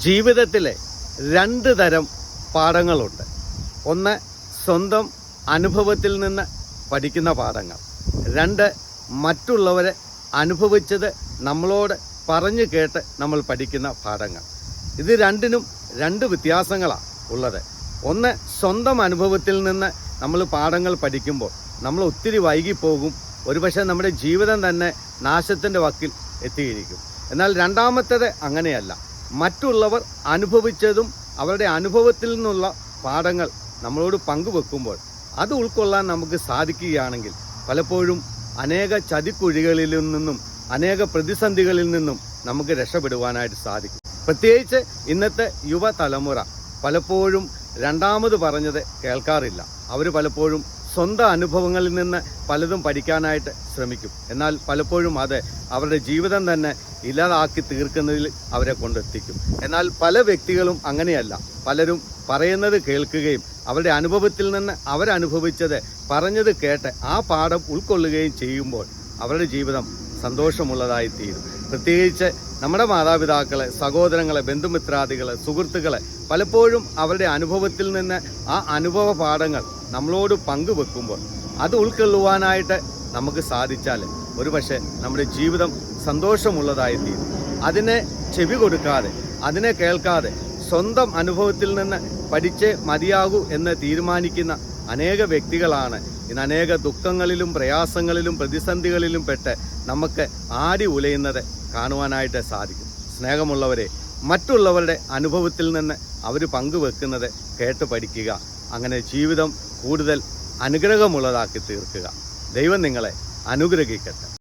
ജീവിതത്തിലെ രണ്ട് തരം പാഠങ്ങളുണ്ട്. ഒന്ന്, സ്വന്തം അനുഭവത്തിൽ നിന്ന് പഠിക്കുന്ന പാഠങ്ങൾ. രണ്ട്, മറ്റുള്ളവരെ അനുഭവിച്ചത് നമ്മളോട് പറഞ്ഞു കേട്ട് നമ്മൾ പഠിക്കുന്ന പാഠങ്ങൾ. ഇത് രണ്ടിനും രണ്ട് വ്യത്യാസങ്ങളാണ് ഉള്ളത്. ഒന്ന്, സ്വന്തം അനുഭവത്തിൽ നിന്ന് നമ്മൾ പാഠങ്ങൾ പഠിക്കുമ്പോൾ നമ്മൾ ഒത്തിരി വൈകിപ്പോകും. ഒരുപക്ഷെ നമ്മുടെ ജീവിതം തന്നെ നാശത്തിൻ്റെ വക്കിൽ എത്തിയിരിക്കും. എന്നാൽ രണ്ടാമത്തേത് അങ്ങനെയല്ല. മറ്റുള്ളവർ അനുഭവിച്ചതും അവരുടെ അനുഭവത്തിൽ നിന്നുള്ള പാഠങ്ങൾ നമ്മളോട് പങ്കുവെക്കുമ്പോൾ അത് ഉൾക്കൊള്ളാൻ നമുക്ക് സാധിക്കുകയാണെങ്കിൽ പലപ്പോഴും അനേക ചതിക്കുഴികളിൽ നിന്നും അനേക പ്രതിസന്ധികളിൽ നിന്നും നമുക്ക് രക്ഷപ്പെടുവാനായിട്ട് സാധിക്കും. പ്രത്യേകിച്ച് ഇന്നത്തെ യുവതലമുറ പലപ്പോഴും രണ്ടാമത് പറഞ്ഞത് കേൾക്കാറില്ല. അവർ പലപ്പോഴും സ്വന്തം അനുഭവങ്ങളിൽ നിന്ന് പലതും പഠിക്കാനായിട്ട് ശ്രമിക്കും. എന്നാൽ പലപ്പോഴും അത് അവരുടെ ജീവിതം തന്നെ ഇല്ലാതാക്കി തീർക്കുന്നതിൽ അവരെ കൊണ്ടെത്തിക്കും. എന്നാൽ പല വ്യക്തികളും അങ്ങനെയല്ല. പലരും പറയുന്നത് കേൾക്കുകയും അവരുടെ അനുഭവത്തിൽ നിന്ന് അവരനുഭവിച്ചത് പറഞ്ഞത് കേട്ട് ആ പാഠം ഉൾക്കൊള്ളുകയും ചെയ്യുമ്പോൾ അവരുടെ ജീവിതം സന്തോഷമുള്ളതായി തീരും. പ്രത്യേകിച്ച് നമ്മുടെ മാതാപിതാക്കളെ, സഹോദരങ്ങളെ, ബന്ധുമിത്രാദികളെ, സുഹൃത്തുക്കളെ പലപ്പോഴും അവരുടെ അനുഭവത്തിൽ നിന്ന് ആ അനുഭവ പാഠങ്ങൾ നമ്മളോട് പങ്കുവെക്കുമ്പോൾ അത് ഉൾക്കൊള്ളുവാനായിട്ട് നമുക്ക് സാധിച്ചാൽ ഒരുപക്ഷെ നമ്മുടെ ജീവിതം സന്തോഷമുള്ളതായി തീരും. അതിനെ ചെവി കൊടുക്കാതെ, അതിനെ കേൾക്കാതെ സ്വന്തം അനുഭവത്തിൽ നിന്ന് പഠിച്ചേ മതിയാകൂ എന്ന് തീരുമാനിക്കുന്ന അനേക വ്യക്തികളാണ് ഇന്ന് അനേക ദുഃഖങ്ങളിലും പ്രയാസങ്ങളിലും പ്രതിസന്ധികളിലും പെട്ട് നമുക്ക് ആടി ഉലയുന്നത് കാണുവാനായിട്ട് സാധിക്കും. സ്നേഹമുള്ളവരെ, മറ്റുള്ളവരുടെ അനുഭവത്തിൽ നിന്ന് അവർ പങ്കുവെക്കുന്നത് കേട്ട് പഠിക്കുക. അങ്ങനെ ജീവിതം കൂടുതൽ അനുഗ്രഹമുള്ളതാക്കി തീർക്കുക. ദൈവം നിങ്ങളെ അനുഗ്രഹിക്കട്ടെ.